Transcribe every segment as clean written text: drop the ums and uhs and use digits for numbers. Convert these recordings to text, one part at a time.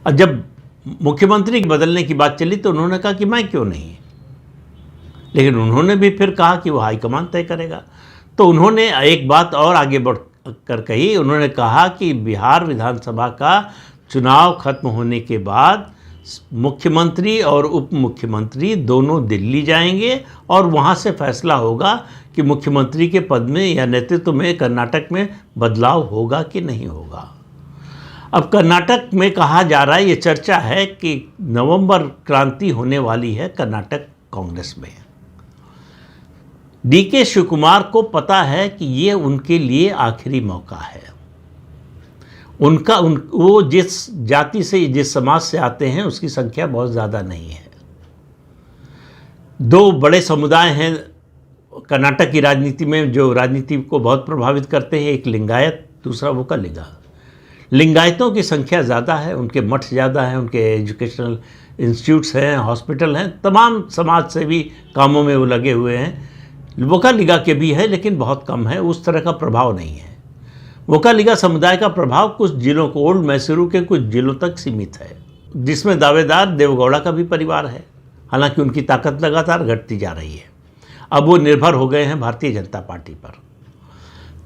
और जब मुख्यमंत्री बदलने की बात चली तो उन्होंने कहा कि मैं क्यों नहीं, लेकिन उन्होंने भी फिर कहा कि वो हाईकमान तय करेगा। तो उन्होंने एक बात और आगे बढ़ कर कही, उन्होंने कहा कि बिहार विधानसभा का चुनाव खत्म होने के बाद मुख्यमंत्री और उप मुख्यमंत्री दोनों दिल्ली जाएंगे और वहाँ से फैसला होगा कि मुख्यमंत्री के पद में या नेतृत्व में कर्नाटक में बदलाव होगा कि नहीं होगा। अब कर्नाटक में कहा जा रहा है, ये चर्चा है कि नवंबर क्रांति होने वाली है कर्नाटक कांग्रेस में। डीके शिव कुमार को पता है कि ये उनके लिए आखिरी मौका है। वो जिस जाति से, जिस समाज से आते हैं उसकी संख्या बहुत ज़्यादा नहीं है। दो बड़े समुदाय हैं कर्नाटक की राजनीति में जो राजनीति को बहुत प्रभावित करते हैं, एक लिंगायत, दूसरा वोकालिगा। लिंगायतों की संख्या ज़्यादा है, उनके मठ ज़्यादा हैं, उनके एजुकेशनल इंस्टीट्यूट्स हैं, हॉस्पिटल हैं, तमाम समाज सेवी कामों में वो लगे हुए हैं। वोकालिगा के भी है लेकिन बहुत कम है, उस तरह का प्रभाव नहीं है। वोकालिगा समुदाय का प्रभाव कुछ जिलों को, ओल्ड मैसूरू के कुछ जिलों तक सीमित है, जिसमें दावेदार देवगौड़ा का भी परिवार है। हालांकि उनकी ताकत लगातार घटती जा रही है। अब वो निर्भर हो गए हैं भारतीय जनता पार्टी पर।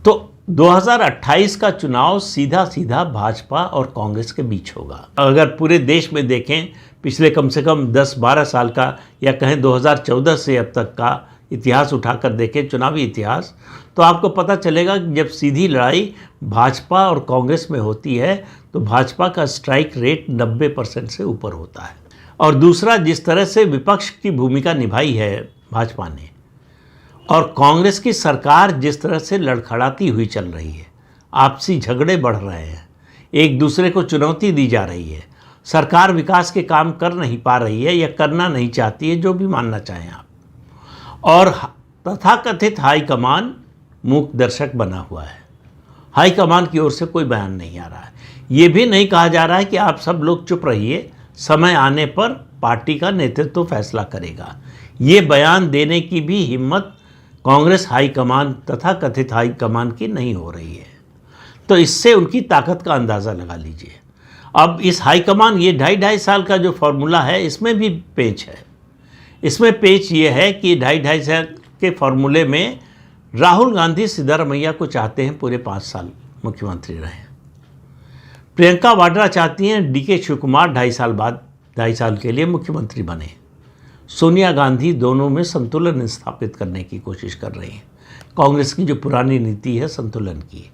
तो 2028 का चुनाव सीधा सीधा भाजपा और कांग्रेस के बीच होगा। अगर पूरे देश में देखें, पिछले कम से कम 10-12 साल का या कहें 2014 से अब तक का इतिहास उठाकर देखें, चुनावी इतिहास, तो आपको पता चलेगा कि जब सीधी लड़ाई भाजपा और कांग्रेस में होती है तो भाजपा का स्ट्राइक रेट 90% से ऊपर होता है। और दूसरा, जिस तरह से विपक्ष की भूमिका निभाई है भाजपा ने और कांग्रेस की सरकार जिस तरह से लड़खड़ाती हुई चल रही है, आपसी झगड़े बढ़ रहे हैं, एक दूसरे को चुनौती दी जा रही है, सरकार विकास के काम कर नहीं पा रही है या करना नहीं चाहती है, जो भी मानना चाहें आप, और तथाकथित हाईकमान मूक दर्शक बना हुआ है। हाईकमान की ओर से कोई बयान नहीं आ रहा है। ये भी नहीं कहा जा रहा है कि आप सब लोग चुप रहिए, समय आने पर पार्टी का नेतृत्व फैसला करेगा। ये बयान देने की भी हिम्मत कांग्रेस हाईकमान तथा कथित हाईकमान की नहीं हो रही है। तो इससे उनकी ताकत का अंदाज़ा लगा लीजिए। अब इस हाईकमान, ये 2.5 साल का जो फॉर्मूला है, इसमें भी पेच है। इसमें पेच ये है कि 2.5 साल के फॉर्मूले में राहुल गांधी सिद्धारमैया को चाहते हैं पूरे 5 साल मुख्यमंत्री रहें। प्रियंका वाड्रा चाहती हैं डीके शिव कुमार 2.5 साल बाद 2.5 साल के लिए मुख्यमंत्री बने। सोनिया गांधी दोनों में संतुलन स्थापित करने की कोशिश कर रही हैं। कांग्रेस की जो पुरानी नीति है संतुलन की।